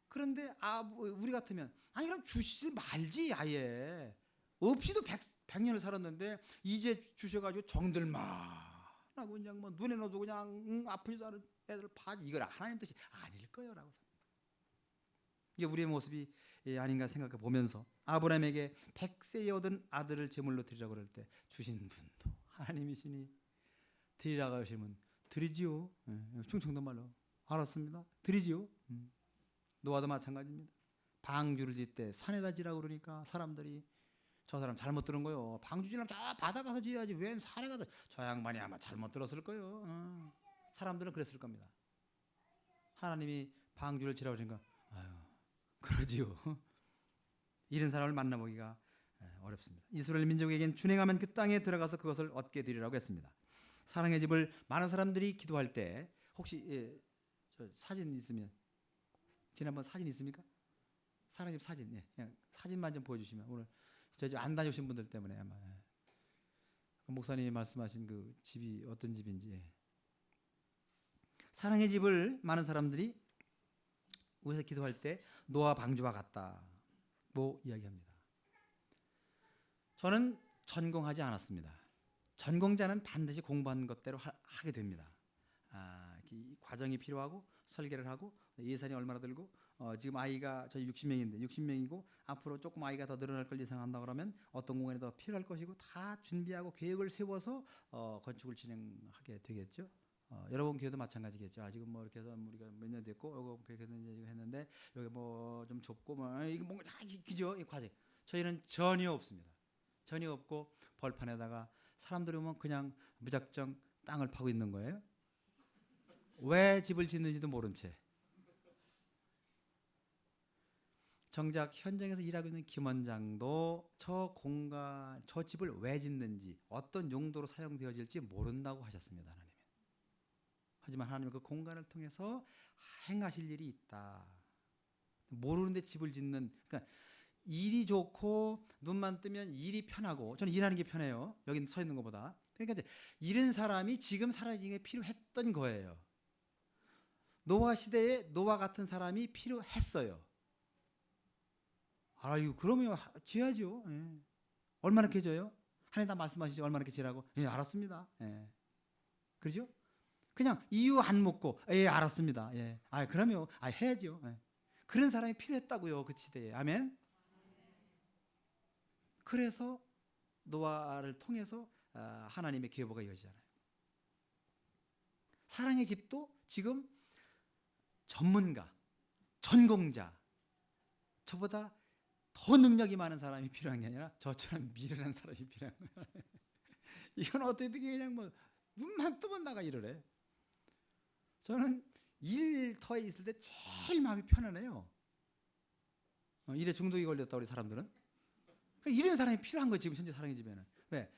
그런데 우리 같으면 아니 그럼 주시지 말지. 아예 없이도 100년을 살았는데 이제 주셔가지고 정들만하고 그냥 뭐 눈에 넣어도 그냥 아프지도 않은 애들 파지. 이걸 하나님 뜻이 아닐 거요라고 삽니다. 이게 우리의 모습이 아닌가 생각해 보면서 아브라함에게 100세에 얻은 아들을 제물로 드리라고 그럴 때 주신 분도 하나님이시니 드리라고 하시면 드리지요. 충청도 말로 알았습니다. 드리지요. 노아도 마찬가지입니다. 방주를 짓 때 산에다 지라고 그러니까 사람들이 저 사람 잘못 들은 거요. 방주 지려면 저 바다 가서 지어야지 웬 산에 가서. 저 양반이 아마 잘못 들었을 거요. 사람들은 그랬을 겁니다. 하나님이 방주를 지라고 그러니까 아유 그러지요. 이런 사람을 만나보기가 어렵습니다. 이스라엘 민족에겐 준행하면 그 땅에 들어가서 그것을 얻게 되리라고 했습니다. 사랑의 집을 많은 사람들이 기도할 때 혹시 저 사진 있으면 지난번 사진 있습니까? 사랑의 집 사진 그냥 사진만 좀 보여주시면 오늘 저희 집 안 다녀오신 분들 때문에 아마 목사님이 말씀하신 그 집이 어떤 집인지 사랑의 집을 많은 사람들이 위에서 기도할 때 노아 방주와 같다고 이야기합니다. 저는 전공하지 않았습니다. 전공자는 반드시 공부한 것대로 하게 됩니다. 이 과정이 필요하고 설계를 하고 예산이 얼마나 들고 지금 아이가 저희 60명인데 60명이고 앞으로 조금 아이가 더 늘어날 걸 예상한다 그러면 어떤 공간이 더 필요할 것이고 다 준비하고 계획을 세워서 건축을 진행하게 되겠죠. 여러분 교회도 마찬가지겠죠. 지금 뭐 이렇게 해서 우리가 몇 년 됐고 요거 그렇게 했는데 여기 뭐 좀 좁고 뭐 이게 뭔가 다 있죠. 이 과정. 저희는 전혀 없습니다. 전혀 없고 벌판에다가 사람들이 오면 그냥 무작정 땅을 파고 있는 거예요. 왜 집을 짓는지도 모른 채. 정작 현장에서 일하고 있는 김 원장도 저 공간, 저 집을 왜 짓는지 어떤 용도로 사용되어질지 모른다고 하셨습니다. 하나님은. 하지만 하나님은 그 공간을 통해서 행하실 일이 있다. 모르는데 집을 짓는, 그러니까 일이 좋고 눈만 뜨면 일이 편하고 저는 일하는 게 편해요. 여기 서 있는 것보다. 그러니까 이제 이런 사람이 지금 살아지기에 필요했던 거예요. 노아 시대에 노아 같은 사람이 필요했어요. 아유 그러면 지어야죠. 얼마나 캐져요? 하나님 다 말씀하시죠. 얼마나 캐지라고. 알았습니다. 그러죠? 그냥 이유 안 묻고 알았습니다. 그러면 해야죠. 그런 사람이 필요했다고요. 그 시대에. 아멘. 그래서 노아를 통해서 하나님의 계보가 이어지잖아요. 사랑의 집도 지금 전문가, 전공자, 저보다 더 능력이 많은 사람이 필요한 게 아니라 저처럼 미련한 사람이 필요한 거예요. 이건 어떻게 그냥 뭐 눈만 뜨면 나가 일을 해. 저는 일터에 있을 때 제일 마음이 편안해요. 일에 중독이 걸렸다 우리 사람들은. 이런 사람이 필요한 거예요. 지금 현재 사랑의 집에는. 왜?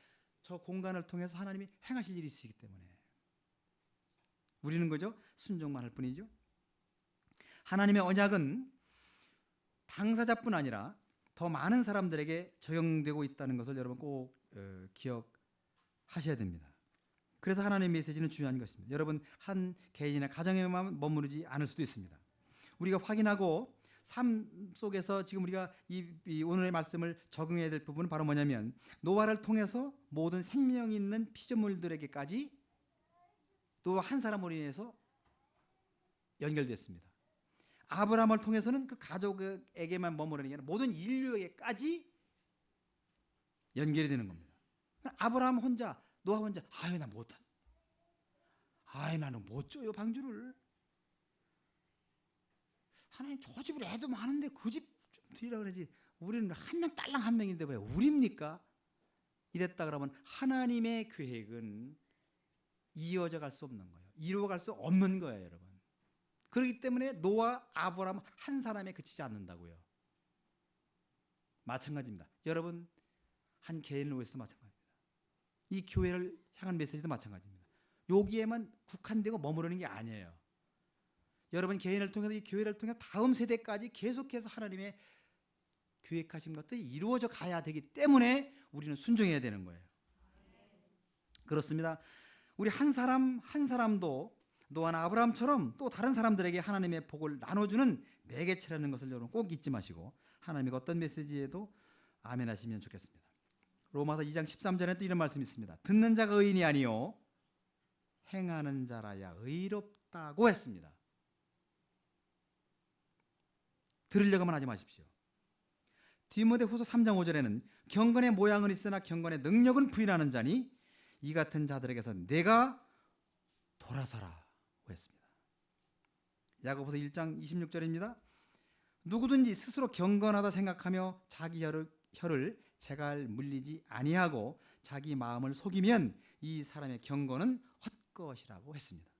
저 공간을 통해서 하나님이 행하실 일이 있으시기 때문에. 우리는 그죠? 순종만 할 뿐이죠. 하나님의 언약은 당사자뿐 아니라 더 많은 사람들에게 적용되고 있다는 것을 여러분 꼭 기억하셔야 됩니다. 그래서 하나님의 메시지는 중요한 것입니다. 여러분 한 개인이나 가정에만 머무르지 않을 수도 있습니다. 우리가 확인하고 삶 속에서 지금 우리가 이 오늘의 말씀을 적용해야 될 부분은 바로 뭐냐면 노아를 통해서 모든 생명 있는 피조물들에게까지 노아 한 사람으로 인해서 연결됐습니다. 아브라함을 통해서는 그 가족에게만 머무르는 게 아니라 모든 인류에게까지 연결이 되는 겁니다. 아브라함 혼자, 노아 혼자, 아유 나 못한, 아유 나는 못 줘요 방주를. 하나님 저 집으로 애도 많은데 그 집 드리라 그러지. 우리는 한 명 딸랑 한 명인데 왜 우립니까? 이랬다 그러면 하나님의 계획은 이어져 갈 수 없는 거예요. 이루어 갈 수 없는 거예요, 여러분. 그렇기 때문에 노아, 아브라함 한 사람에 그치지 않는다고요. 마찬가지입니다. 여러분 한 개인을 위해서도 마찬가지입니다. 이 교회를 향한 메시지도 마찬가지입니다. 여기에만 국한되고 머무르는 게 아니에요. 여러분 개인을 통해서 이 교회를 통해 다음 세대까지 계속해서 하나님의 계획하신 것들이 이루어져 가야 되기 때문에 우리는 순종해야 되는 거예요. 그렇습니다. 우리 한 사람 한 사람도 노아나 아브라함처럼 또 다른 사람들에게 하나님의 복을 나눠주는 매개체라는 것을 여러분 꼭 잊지 마시고 하나님의 어떤 메시지에도 아멘 하시면 좋겠습니다. 로마서 2장 13절에 또 이런 말씀이 있습니다. 듣는 자가 의인이 아니요 행하는 자라야 의롭다고 했습니다. 들으려고만 하지 마십시오. 디모데후서 3장 5절에는 경건의 모양은 있으나 경건의 능력은 부인하는 자니 이 같은 자들에게서 내가 돌아서라고 했습니다. 야고보서 1장 26절입니다. 누구든지 스스로 경건하다 생각하며 자기 혀를 제갈 물리지 아니하고 자기 마음을 속이면 이 사람의 경건은 헛것이라고 했습니다.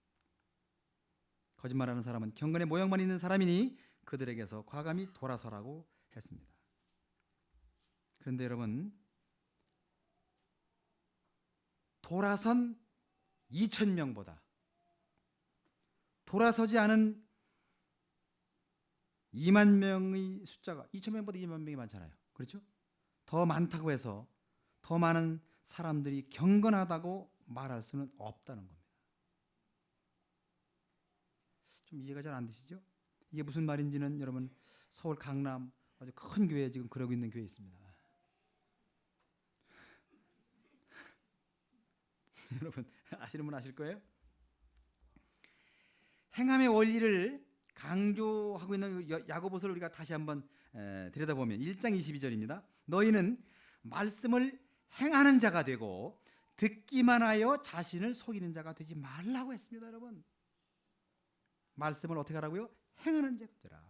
거짓말하는 사람은 경건의 모양만 있는 사람이니 그들에게서 과감히 돌아서라고 했습니다. 그런데 여러분 돌아선 2,000명보다 돌아서지 않은 2만 명의 숫자가 2,000명보다 2만 명이 많잖아요. 그렇죠? 더 많다고 해서 더 많은 사람들이 경건하다고 말할 수는 없다는 겁니다. 좀 이해가 잘 안 되시죠? 이게 무슨 말인지는 여러분 서울 강남 아주 큰 교회에 지금 그러고 있는 교회 있습니다. 여러분 아시는 분 아실 거예요? 행함의 원리를 강조하고 있는 야고보서를 우리가 다시 한번 들여다보면 1장 22절입니다. 너희는 말씀을 행하는 자가 되고 듣기만 하여 자신을 속이는 자가 되지 말라고 했습니다. 여러분 말씀을 어떻게 하라고요? 행하는 자가 되라.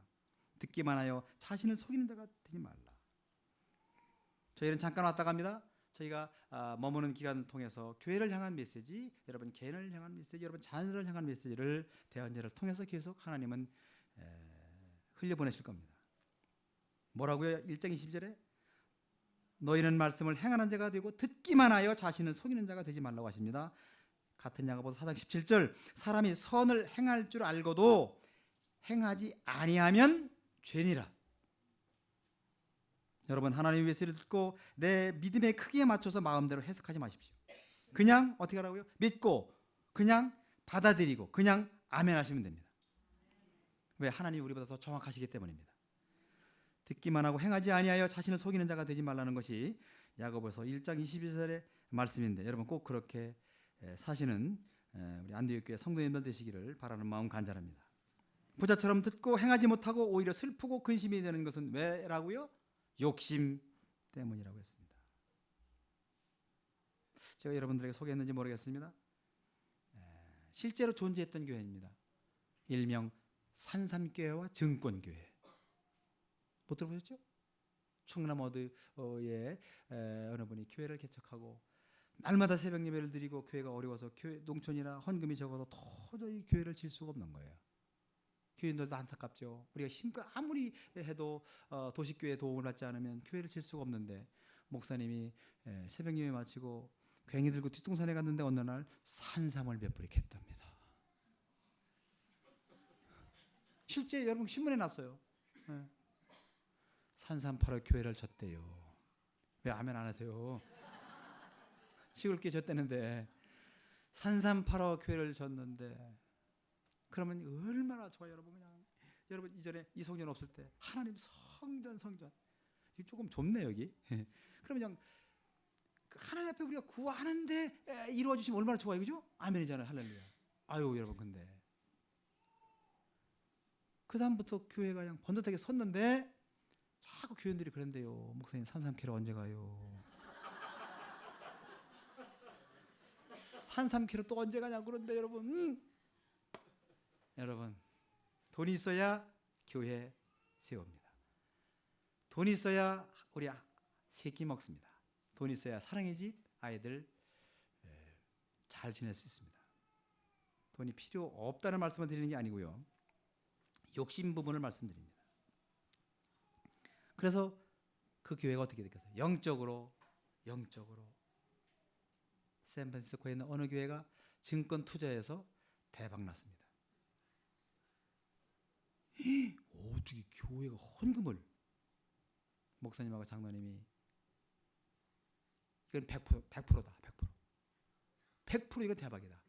듣기만 하여 자신을 속이는 자가 되지 말라. 저희는 잠깐 왔다 갑니다. 저희가 머무는 기간을 통해서 교회를 향한 메시지, 여러분 개인을 향한 메시지, 여러분 자녀를 향한 메시지를 대언제를 통해서 계속 하나님은 흘려보내실 겁니다. 뭐라고요? 1장 20절에 너희는 말씀을 행하는 자가 되고 듣기만 하여 자신을 속이는 자가 되지 말라고 하십니다. 같은 야고보서 4장 17절 사람이 선을 행할 줄 알고도 행하지 아니하면 죄니라. 여러분 하나님의 메시지를 듣고 내 믿음의 크기에 맞춰서 마음대로 해석하지 마십시오. 그냥 어떻게 하라고요? 믿고 그냥 받아들이고 그냥 아멘 하시면 됩니다. 왜? 하나님이 우리보다 더 정확하시기 때문입니다. 듣기만 하고 행하지 아니하여 자신을 속이는 자가 되지 말라는 것이 야고보서 1장 22절의 말씀인데 여러분 꼭 그렇게 사시는 우리 안디옥교회 성도님들 되시기를 바라는 마음 간절합니다. 부자처럼 듣고 행하지 못하고 오히려 슬프고 근심이 되는 것은 왜라고요? 욕심 때문이라고 했습니다. 제가 여러분들에게 소개했는지 모르겠습니다. 실제로 존재했던 교회입니다. 일명 산삼교회와 증권교회. 못 들어보셨죠? 충남 어디에 어느 분이 교회를 개척하고 날마다 새벽 예배를 드리고 교회가 어려워서 교회 농촌이나 헌금이 적어서 도저히 교회를 질 수가 없는 거예요. 교인들도 안타깝죠. 우리가 힘껏 아무리 해도 도시교회 도움을 받지 않으면 교회를 질 수가 없는데 목사님이 새벽 예배 마치고 괭이 들고 뒷동산에 갔는데 어느 날 산삼을 몇 뿌리 캤답니다. 실제 여러분 신문에 났어요. 산삼 팔아 교회를 졌대요. 왜 아멘 안 하세요? 시골교회 졌대는데 산삼 팔아 교회를 졌는데 그러면 얼마나 좋아요. 여러분 그냥 여러분 이전에 이성전 없을 때 하나님 성전 이게 조금 좁네 여기. 그러면 그냥 하나님 앞에 우리가 구하는데 이루어 주시면 얼마나 좋아요. 그죠? 아멘이잖아요. 할렐루야. 아유 여러분 그 다음부터 교회가 그냥 번듯하게 섰는데 자꾸 교인들이 그런데요. 목사님 산삼캐러 언제 가요? 산삼캐러 또 언제 가냐고 그런데 여러분 돈이 있어야 교회 세웁니다. 돈이 있어야 우리 세끼 먹습니다. 돈이 있어야 사랑의 집 아이들 잘 지낼 수 있습니다. 돈이 필요 없다는 말씀을 드리는 게 아니고요. 욕심 부분을 말씀드립니다. 그래서 그 교회가 어떻게 됐겠어요? 영적으로 샌프란시스코에 있는 어느 교회가 증권 투자에서 대박 났습니다. 어떻게 교회가 헌금을, 목사님하고 장로님이 이건 100%다. 100% 이건 대박이다.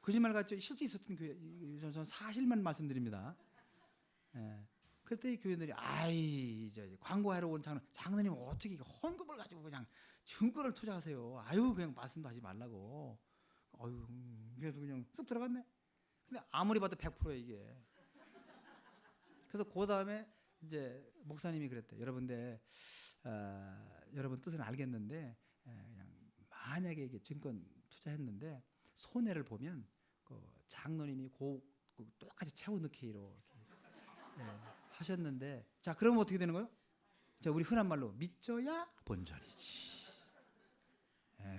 거짓말 같죠? 실제 있었던 교회, 저는 사실만 말씀드립니다. 예. 그때 이 교회들이 이제 광고하러 온 장로님 어떻게 헌금을 가지고 그냥 증권을 투자하세요? 그냥 말씀도 하지 말라고. 그래서 그냥 쑥 들어갔네. 근데 아무리 봐도 100%야 이게. 그래서 그 다음에 이제 목사님이 그랬대. 여러분들 여러분 뜻은 알겠는데 그냥 만약에 이게 증권 투자했는데 손해를 보면 그 장로님이 똑같이 채워넣기로 하셨는데, 자 그러면 어떻게 되는 거예요? 자 우리 흔한 말로 믿져야 본전이지.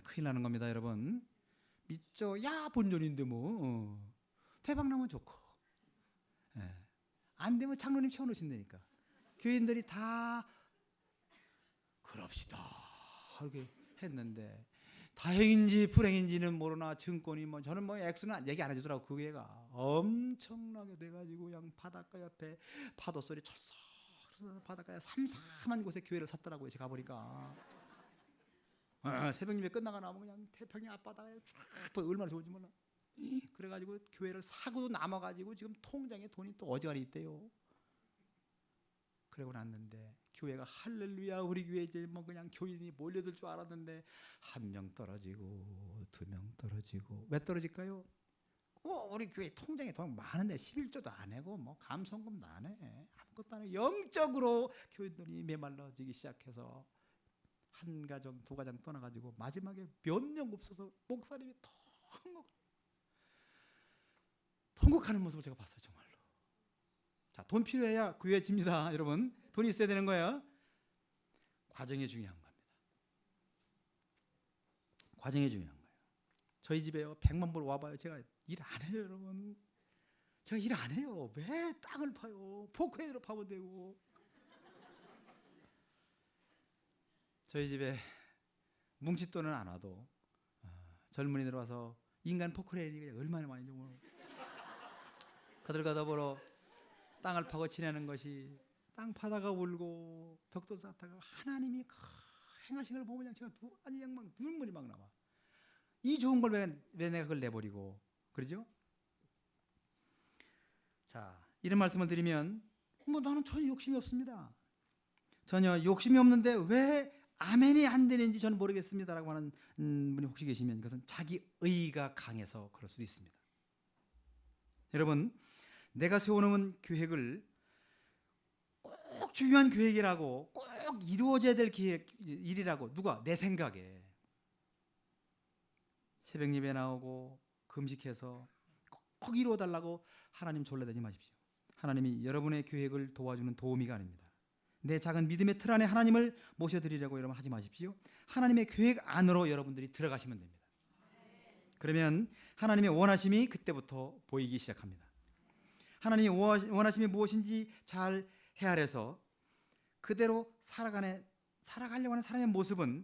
큰일 나는 겁니다, 여러분. 믿져야 본전인데 대박 나면 좋고, 안 되면 장로님 채워놓으신다니까. 교인들이 다 그럽시다 이렇게 했는데, 다행인지 불행인지는 모르나 증권이 저는 액수는 얘기 안 해주더라고. 그 교회가 엄청나게 돼가지고 그냥 바닷가 옆에 파도 소리 철썩 바닷가에 삼삼한 곳에 교회를 샀더라고요. 제가 가보니까 새벽 예배 끝나고 나면 그냥 태평양 앞바다에 쫙 얼마나 좋은지 몰라. 그래가지고 교회를 사고도 남아가지고 지금 통장에 돈이 또 어지간히 있대요. 그러고 났는데 교회가 할렐루야 우리 교회 이제 그냥 교인이 몰려들 줄 알았는데 1명 떨어지고 2명 떨어지고. 왜 떨어질까요? 우리 교회 통장에 돈 많은데 11조도 안 하고 감성금도 안 해. 아무것도 안 해. 영적으로 교인들이 메말라지기 시작해서 한 가정, 두 가정 떠나가지고 마지막에 몇 명 없어서 목사님이 통곡하는 모습을 제가 봤어요. 정말로. 자, 돈 필요해야 구해집니다. 여러분, 돈이 있어야 되는 거예요. 과정이 중요한 겁니다. 과정이 중요한 거예요. 저희 집에요 100만 불 와봐요. 제가 일 안 해요, 여러분. 제가 일 안 해요. 왜 땅을 파요? 포크헤드로 파면 되고. 저희 집에 뭉칫돈은 안 와도 젊은이들 와서 인간 포크레인이 얼마나 많이 좀 그들 가다 보러 땅을 파고 지내는 것이, 땅 파다가 울고 벽돌 쌓다가 하나님이 행하신 걸 보면 제가 눈물이 막 나와. 이 좋은 걸 왜 내가 그걸 내버리고 그러죠? 자, 이런 말씀을 드리면 나는 전혀 욕심이 없습니다. 전혀 욕심이 없는데 왜 아멘이 안 되는지 저는 모르겠습니다라고 하는 분이 혹시 계시면 그것은 자기 의가 강해서 그럴 수도 있습니다. 여러분, 내가 세워놓은 계획을 꼭 중요한 계획이라고, 꼭 이루어져야 될 일이라고 누가 내 생각에 새벽 예배 나오고 금식해서 꼭 이루어달라고 하나님 졸라대지 마십시오. 하나님이 여러분의 계획을 도와주는 도우미가 아닙니다. 내 작은 믿음의 틀 안에 하나님을 모셔드리려고 여러분 하지 마십시오. 하나님의 계획 안으로 여러분들이 들어가시면 됩니다. 그러면 하나님의 원하심이 그때부터 보이기 시작합니다. 하나님의 원하심이 무엇인지 잘 헤아려서 그대로 살아가려고 하는 사람의 모습은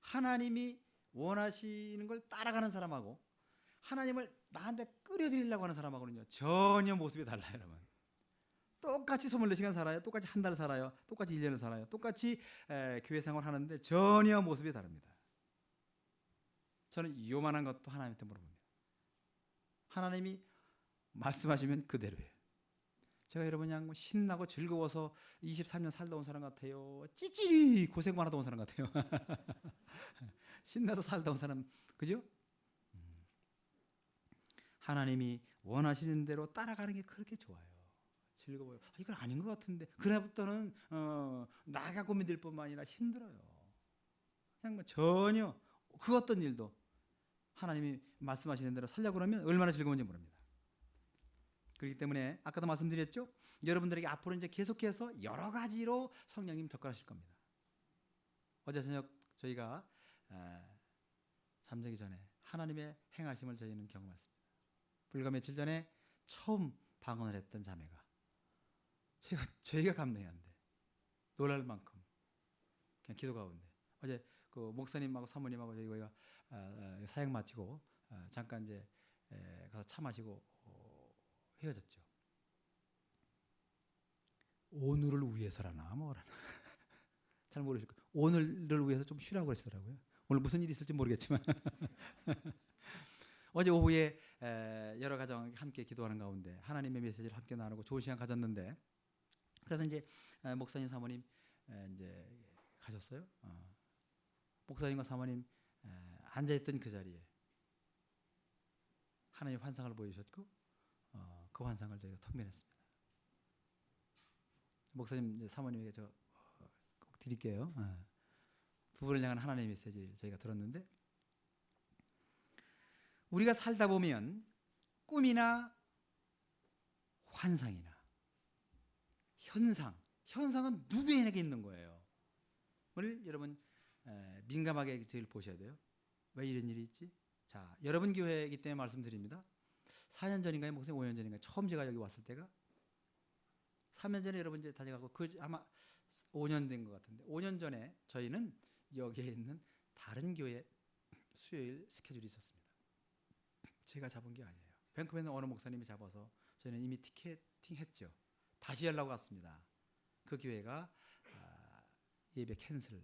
하나님이 원하시는 걸 따라가는 사람하고 하나님을 나한테 끌어들이려고 하는 사람하고는요 전혀 모습이 달라요. 여러분, 똑같이 24시간 살아요. 똑같이 한 달 살아요. 똑같이 1년을 살아요. 똑같이 교회 생활을 하는데 전혀 모습이 다릅니다. 저는 요만한 것도 하나님한테 물어봅니다. 하나님이 말씀하시면 그대로예요. 제가 여러분 그냥 신나고 즐거워서 23년 살다 온 사람 같아요. 찌찌리 고생만 하다 온 사람 같아요. 신나서 살다 온 사람, 그죠? 하나님이 원하시는 대로 따라가는 게 그렇게 좋아요. 즐거워요. 이건 아닌 것 같은데 그날부터는 나가 고민될 뿐만 아니라 힘들어요. 그냥 뭐 전혀 그 어떤 일도 하나님이 말씀하시는 대로 살려고 그러면 얼마나 즐거운지 모릅니다. 그렇기 때문에 아까도 말씀드렸죠. 여러분들에게 앞으로 이제 계속해서 여러 가지로 성령님 접근하실 겁니다. 어제 저녁 저희가 잠자기 전에 하나님의 행하심을 저희는 경험했습니다. 불과 며칠 전에 처음 방언을 했던 자매가 저희가 감당이 안 돼. 놀랄 만큼 그냥 기도 가운데 어제 그 목사님하고 사모님하고 저희가 사역 마치고 잠깐 이제 가서 차 마시고 헤어졌죠. 오늘을 위해서라나 뭐라나 잘 모르실 거예요. 오늘을 위해서 좀 쉬라고 그러시더라고요. 오늘 무슨 일이 있을지 모르겠지만 어제 오후에 여러 가정 함께 기도하는 가운데 하나님의 메시지를 함께 나누고 좋은 시간 가졌는데 그래서 이제 목사님 사모님 이제 가셨어요. 목사님과 사모님 앉아있던 그 자리에 하나님 환상을 보여주셨고 그 환상을 저희가 통변했습니다. 목사님 사모님에게 저 꼭 드릴게요. 두 분을 향한 하나님의 메시지를 저희가 들었는데 우리가 살다 보면 꿈이나 환상이나 현상은 누구에게 있는 거예요. 오늘 여러분 민감하게 제일 보셔야 돼요. 왜 이런 일이 있지? 자, 여러분 교회이기 때문에 말씀드립니다. 4년 전인가요? 목사님 5년 전인가요? 처음 제가 여기 왔을 때가 3년 전에 여러분 이제 다녀가고 아마 5년 된 것 같은데 5년 전에 저희는 여기에 있는 다른 교회 수요일 스케줄이 있었습니다. 제가 잡은 게 아니에요. 밴쿠버는 어느 목사님이 잡아서 저희는 이미 티켓팅 했죠. 다시 하려고 왔습니다. 그 교회가 예배 캔슬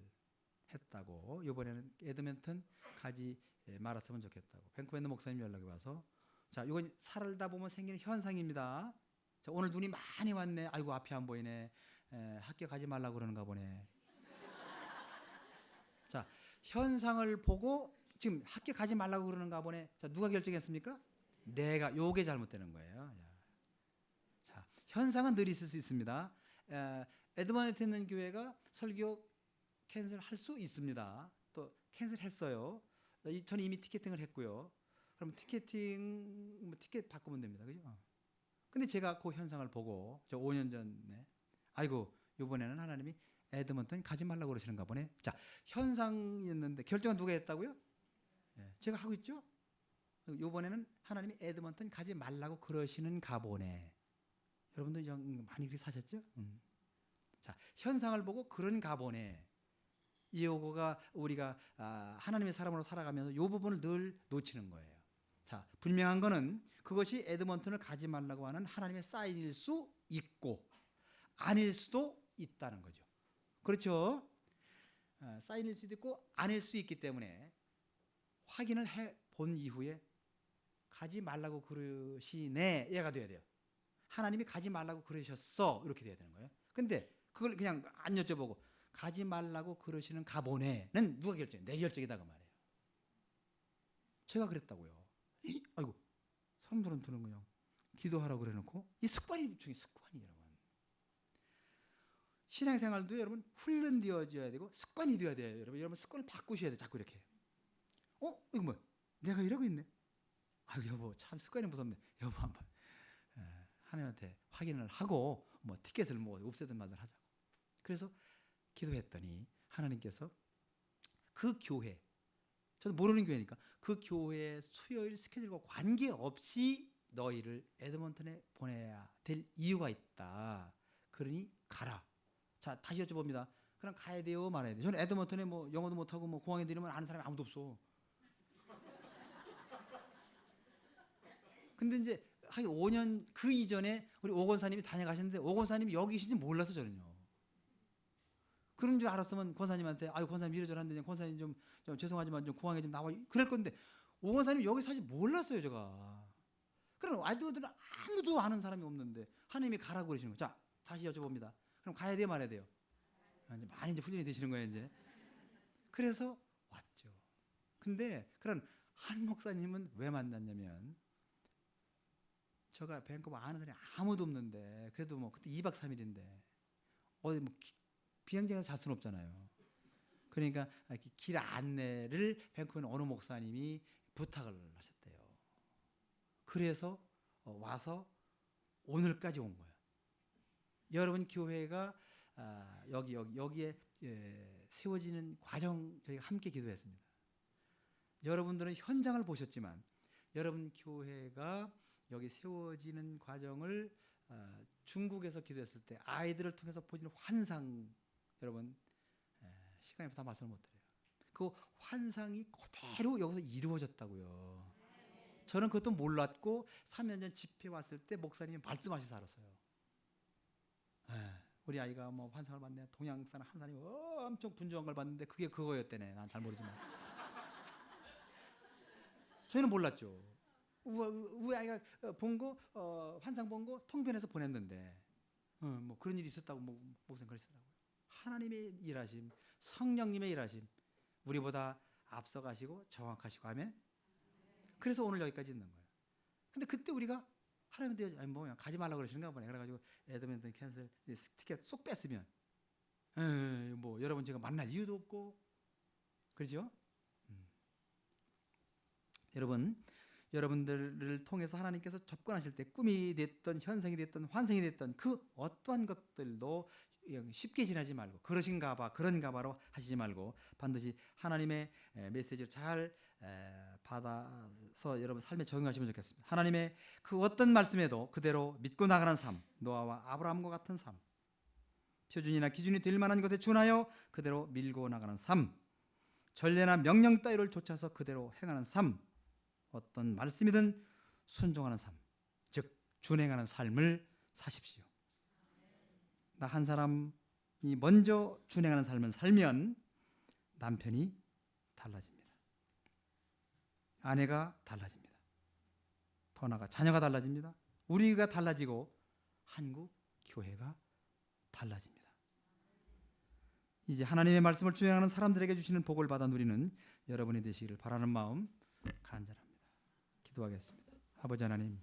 했다고 이번에는 에드먼튼 가지 말았으면 좋겠다고 밴쿠버 목사님 연락이 와서 자 이건 살다 보면 생기는 현상입니다. 자, 오늘 눈이 많이 왔네. 아이고 앞이 안 보이네. 학교 가지 말라고 그러는가 보네. 자 현상을 보고 지금 학교 가지 말라고 그러는가 보네. 자 누가 결정했습니까? 내가 요게 잘못되는 거예요. 자 현상은 늘 있을 수 있습니다. 에드먼트에 있는 교회가 설교 캔슬할 수 있습니다. 또 캔슬했어요. 저는 이미 티켓팅을 했고요. 그럼 티켓 바꾸면 됩니다. 그죠? 근데 제가 그 현상을 보고 저 5년 전에 아이고 이번에는 하나님이 에드먼튼 가지 말라고 그러시는가 보네. 자 현상이었는데 결정은 누가 했다고요? 제가 하고 있죠. 이번에는 하나님이 에드먼튼 가지 말라고 그러시는가 보네. 여러분들 많이 그렇게 사셨죠? 자 현상을 보고 그런가 보네. 이거가 우리가 하나님의 사람으로 살아가면서 이 부분을 늘 놓치는 거예요. 자 분명한 거는 그것이 에드먼튼을 가지 말라고 하는 하나님의 사인일 수 있고 아닐 수도 있다는 거죠. 그렇죠? 사인일 수도 있고 아닐 수 있기 때문에 확인을 해본 이후에 가지 말라고 그러시네 얘가 돼야 돼요. 하나님이 가지 말라고 그러셨어 이렇게 돼야 되는 거예요. 근데 그걸 그냥 안 여쭤보고 가지 말라고 그러시는 가보네는 누가 결정해? 내 결정이다 그 말이에요. 제가 그랬다고요. 아이고 사람들한테는 그냥 기도하라고 그래놓고 이 습관이 중에 습관이 여러분. 신앙생활도 여러분 훈련되어져야 되고 습관이 되어야 돼요. 여러분 습관을 바꾸셔야 돼요. 자꾸 이렇게 이거 뭐야? 내가 이러고 있네. 아유 여보 참 습관이 무섭네. 여보 한번 하나님한테 확인을 하고 뭐 티켓을 뭐 없애든 말든 하자고. 그래서 기도했더니 하나님께서 그 교회 저도 모르는 교회니까 그 교회의 수요일 스케줄과 관계없이 너희를 에드먼튼에 보내야 될 이유가 있다. 그러니 가라. 자 다시 여쭤봅니다. 그럼 가야 돼요 말아야 돼요? 저는 에드먼튼에 뭐 영어도 못하고 뭐 공항에 내리면 아는 사람이 아무도 없어. 근데 이제 하긴 5년 그 이전에 우리 오 권사님이 다녀가셨는데 오 권사님이 여기 계신지 몰라서 저는요. 그런 줄 알았으면 권사님한테 아유 권사님 이러저러한데 권사님 좀 죄송하지만 좀 공항에 좀 나와 그럴 건데 오 권사님 여기 사실 몰랐어요 제가. 그럼 아이들은 아무도 아는 사람이 없는데 하나님이 가라고 그러시는 거예요. 자 다시 여쭤봅니다. 그럼 가야 돼요 말아야 돼요? 많이 이제 훈련이 되시는 거예요 이제. 그래서 왔죠. 근데 그런 한 목사님은 왜 만났냐면 제가 밴쿠버 아는 사람이 아무도 없는데 그래도 뭐 그때 2박 3일인데 어디 뭐 비행장에서 잘 수는 없잖아요. 그러니까 길 안내를 밴쿠버는 어느 목사님이 부탁을 하셨대요. 그래서 와서 오늘까지 온 거예요. 여러분 교회가 여기에 세워지는 과정 저희가 함께 기도했습니다. 여러분들은 현장을 보셨지만 여러분 교회가 여기 세워지는 과정을 중국에서 기도했을 때 아이들을 통해서 보이는 환상 여러분 시간이 다 말씀을 못 드려요. 그 환상이 그대로 여기서 이루어졌다고요. 저는 그것도 몰랐고 3년 전 집회 왔을 때 목사님이 말씀하셔서 알았어요. 우리 아이가 뭐 환상을 봤네. 동양산 한 사람이 엄청 분주한 걸 봤는데 그게 그거였대네. 난 잘 모르지만 저희는 몰랐죠. 우리 아이가 본 거 환상 본 거 통변해서 보냈는데 뭐 그런 일이 있었다고 목사님 그러시더라고요. 하나님의 일하심, 성령님의 일하심, 우리보다 앞서가시고 정확하시고 하면 그래서 오늘 여기까지 있는 거예요. 근데 그때 우리가 하나님한테 뭐 가지 말라고 그러시는가 보네. 그래가지고 에드먼튼 캔슬 티켓 쏙 뺐으면 뭐 여러분 제가 만날 이유도 없고 그렇죠? 여러분들을 통해서 하나님께서 접근하실 때 꿈이 됐던 현상이 됐던 환상이 됐던 그 어떠한 것들도 쉽게 지나지 말고 그러신가 봐 그런가 봐로 하시지 말고 반드시 하나님의 메시지를 잘 받아서 여러분 삶에 적용하시면 좋겠습니다. 하나님의 그 어떤 말씀에도 그대로 믿고 나가는 삶, 노아와 아브라함과 같은 삶, 표준이나 기준이 될 만한 것에 준하여 그대로 밀고 나가는 삶, 전례나 명령 따위를 쫓아서 그대로 행하는 삶, 어떤 말씀이든 순종하는 삶, 즉 준행하는 삶을 사십시오. 나 한 사람이 먼저 준행하는 삶을 살면 남편이 달라집니다. 아내가 달라집니다. 더 나아가 자녀가 달라집니다. 우리가 달라지고 한국 교회가 달라집니다. 이제 하나님의 말씀을 준행하는 사람들에게 주시는 복을 받아 누리는 여러분이 되시기를 바라는 마음 간절합니다. 기도하겠습니다. 아버지 하나님,